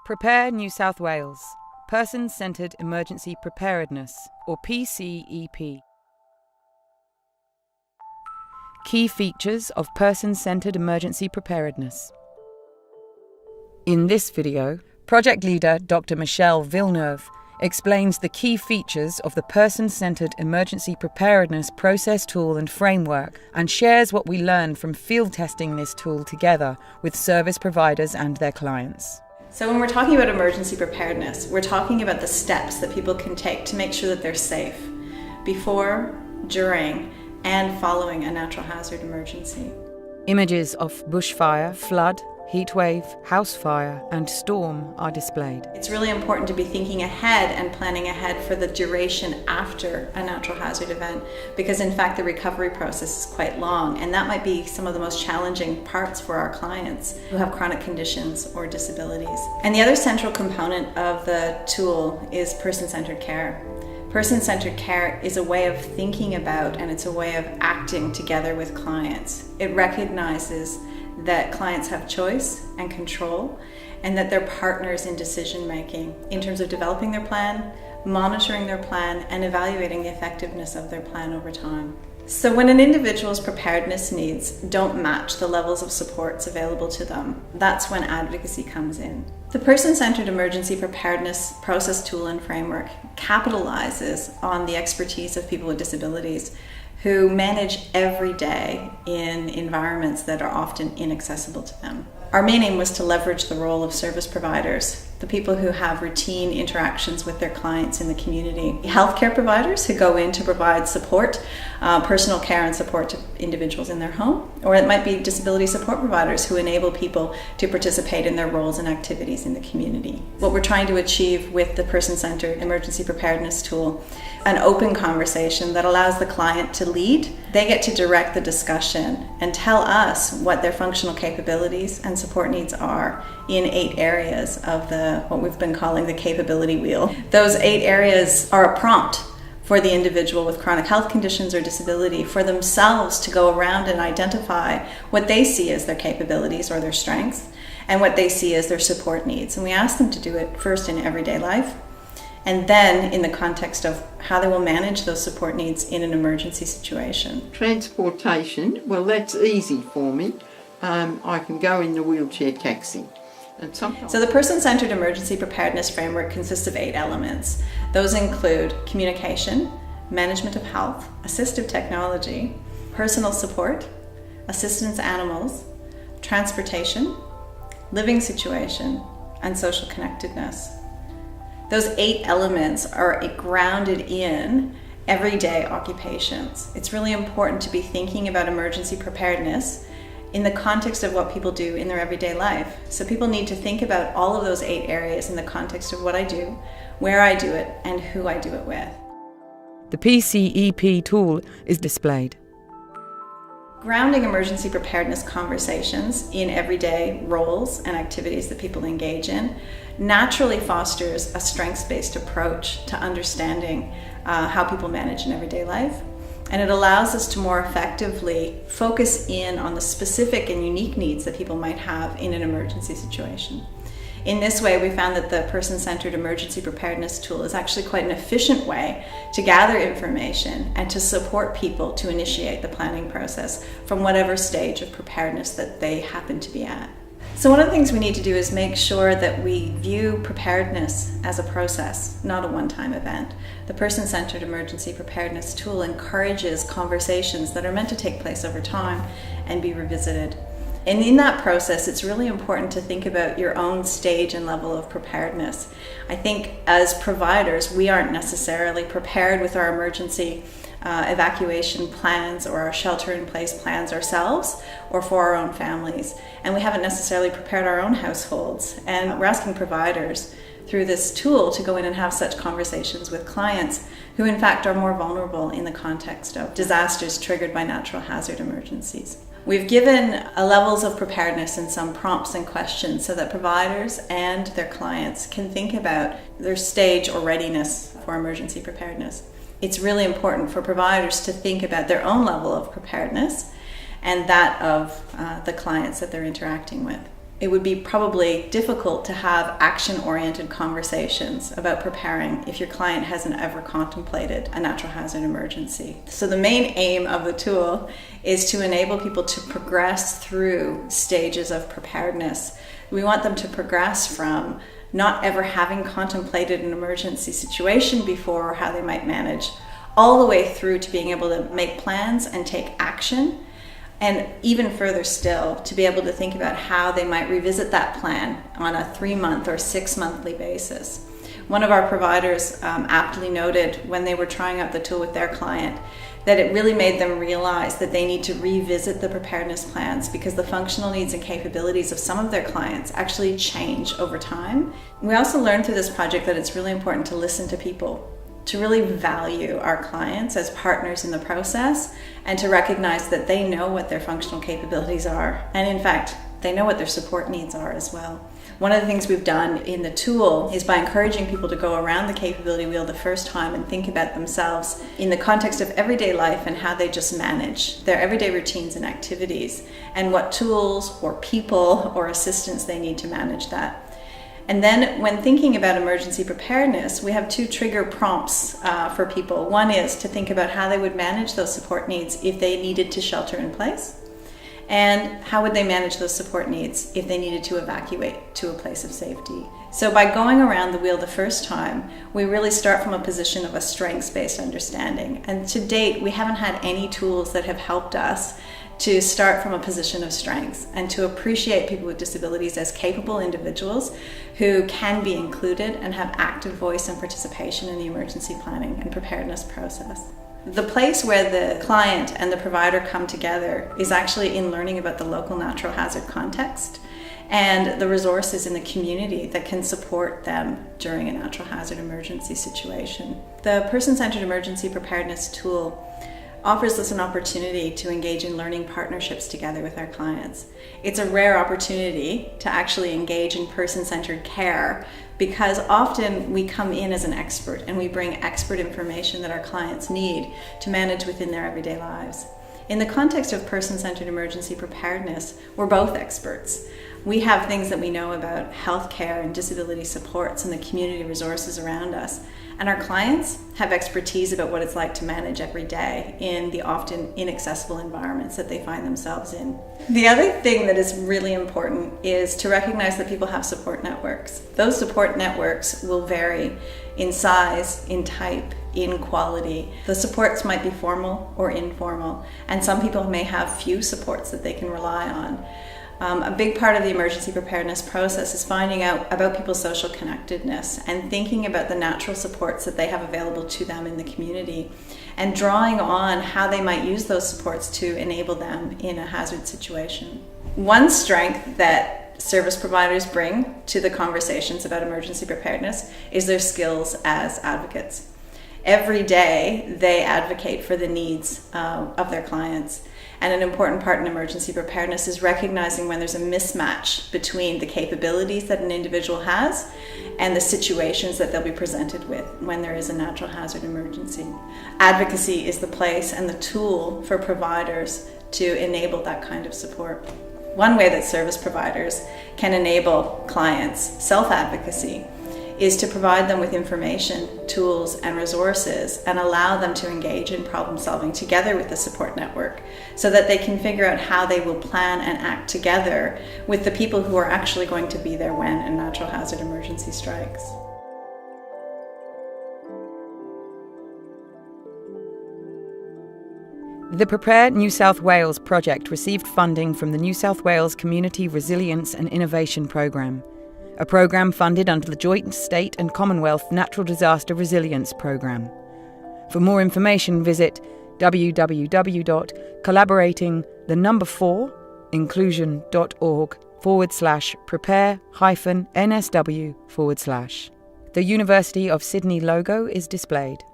Prepare New South Wales, Person-Centred Emergency Preparedness, or PCEP. Key features of Person-Centred Emergency Preparedness. In this video, project leader Dr. Michelle Villeneuve explains the key features of the Person-Centred Emergency Preparedness process tool and framework, and shares what we learned from field testing this tool together with service providers and their clients. So when we're talking about emergency preparedness, we're talking about the steps that people can take to make sure that they're safe before, during, and following a natural hazard emergency. Images of bushfire, flood, heatwave, house fire, and storm are displayed. It's really important to be thinking ahead and planning ahead for the duration after a natural hazard event, because in fact the recovery process is quite long, and that might be some of the most challenging parts for our clients who have chronic conditions or disabilities. And the other central component of the tool is person-centered care. Person-centered care is a way of thinking about, and it's a way of acting together with clients. It recognizes that clients have choice and control, and that they're partners in decision making in terms of developing their plan, monitoring their plan, and evaluating the effectiveness of their plan over time. So when an individual's preparedness needs don't match the levels of supports available to them, that's when advocacy comes in. The Person-Centered Emergency Preparedness process tool and framework capitalizes on the expertise of people with disabilities who manage every day in environments that are often inaccessible to them. Our main aim was to leverage the role of service providers, the people who have routine interactions with their clients in the community, healthcare providers who go in to provide support, personal care and support to individuals in their home, or it might be disability support providers who enable people to participate in their roles and activities in the community. What we're trying to achieve with the Person-Centered Emergency Preparedness tool, an open conversation that allows the client to lead. They get to direct the discussion and tell us what their functional capabilities and support needs are in 8 areas of what we've been calling the capability wheel. Those 8 areas are a prompt for the individual with chronic health conditions or disability for themselves to go around and identify what they see as their capabilities or their strengths, and what they see as their support needs. And we ask them to do it first in everyday life, and then in the context of how they will manage those support needs in an emergency situation. Transportation, well, that's easy for me. I can go in the wheelchair taxi. So the Person-Centered Emergency Preparedness Framework consists of 8 elements. Those include communication, management of health, assistive technology, personal support, assistance animals, transportation, living situation, and social connectedness. Those 8 elements are grounded in everyday occupations. It's really important to be thinking about emergency preparedness in the context of what people do in their everyday life. So people need to think about all of those 8 areas in the context of what I do, where I do it, and who I do it with. The PCEP tool is displayed. Grounding emergency preparedness conversations in everyday roles and activities that people engage in naturally fosters a strengths-based approach to understanding how people manage in everyday life. And it allows us to more effectively focus in on the specific and unique needs that people might have in an emergency situation. In this way, we found that the Person-Centered Emergency Preparedness tool is actually quite an efficient way to gather information and to support people to initiate the planning process from whatever stage of preparedness that they happen to be at. So one of the things we need to do is make sure that we view preparedness as a process, not a one-time event. The Person-Centered Emergency Preparedness tool encourages conversations that are meant to take place over time and be revisited. And in that process, it's really important to think about your own stage and level of preparedness. I think as providers, we aren't necessarily prepared with our emergency evacuation plans or our shelter-in-place plans ourselves or for our own families. And we haven't necessarily prepared our own households. And we're asking providers through this tool to go in and have such conversations with clients who in fact are more vulnerable in the context of disasters triggered by natural hazard emergencies. We've given levels of preparedness and some prompts and questions so that providers and their clients can think about their stage or readiness for emergency preparedness. It's really important for providers to think about their own level of preparedness and that of the clients that they're interacting with. it would be probably difficult to have action-oriented conversations about preparing if your client hasn't ever contemplated a natural hazard emergency. So the main aim of the tool is to enable people to progress through stages of preparedness. We want them to progress from not ever having contemplated an emergency situation before or how they might manage, all the way through to being able to make plans and take action. And even further still, to be able to think about how they might revisit that plan on a 3-month or 6-monthly basis. One of our providers aptly noted when they were trying out the tool with their client that it really made them realize that they need to revisit the preparedness plans because the functional needs and capabilities of some of their clients actually change over time. We also learned through this project that it's really important to listen to people, to really value our clients as partners in the process, and to recognize that they know what their functional capabilities are. And in fact, they know what their support needs are as well. One of the things we've done in the tool is by encouraging people to go around the capability wheel the first time and think about themselves in the context of everyday life and how they just manage their everyday routines and activities, and what tools or people or assistance they need to manage that. And then when thinking about emergency preparedness, we have 2 trigger prompts for people. One is to think about how they would manage those support needs if they needed to shelter in place, and how would they manage those support needs if they needed to evacuate to a place of safety. So by going around the wheel the first time, we really start from a position of a strengths-based understanding. And to date, we haven't had any tools that have helped us to start from a position of strengths and to appreciate people with disabilities as capable individuals who can be included and have active voice and participation in the emergency planning and preparedness process. The place where the client and the provider come together is actually in learning about the local natural hazard context and the resources in the community that can support them during a natural hazard emergency situation. The person-centered emergency preparedness tool offers us an opportunity to engage in learning partnerships together with our clients. It's a rare opportunity to actually engage in person-centered care because often we come in as an expert and we bring expert information that our clients need to manage within their everyday lives. In the context of person-centered emergency preparedness, we're both experts. We have things that we know about healthcare and disability supports and the community resources around us. And our clients have expertise about what it's like to manage every day in the often inaccessible environments that they find themselves in. The other thing that is really important is to recognize that people have support networks. Those support networks will vary in size, in type, in quality. The supports might be formal or informal, and some people may have few supports that they can rely on. A big part of the emergency preparedness process is finding out about people's social connectedness and thinking about the natural supports that they have available to them in the community and drawing on how they might use those supports to enable them in a hazard situation. One strength that service providers bring to the conversations about emergency preparedness is their skills as advocates. Every day they advocate for the needs of their clients. And an important part in emergency preparedness is recognizing when there's a mismatch between the capabilities that an individual has and the situations that they'll be presented with when there is a natural hazard emergency. Advocacy is the place and the tool for providers to enable that kind of support. One way that service providers can enable clients' self-advocacy is to provide them with information, tools, and resources and allow them to engage in problem solving together with the support network so that they can figure out how they will plan and act together with the people who are actually going to be there when a natural hazard emergency strikes. The Prepare New South Wales project received funding from the New South Wales Community Resilience and Innovation Programme, a programme funded under the Joint State and Commonwealth Natural Disaster Resilience Programme. For more information, visit www.collaboratingthenumber4inclusion.org/prepare-NSW/. The University of Sydney logo is displayed.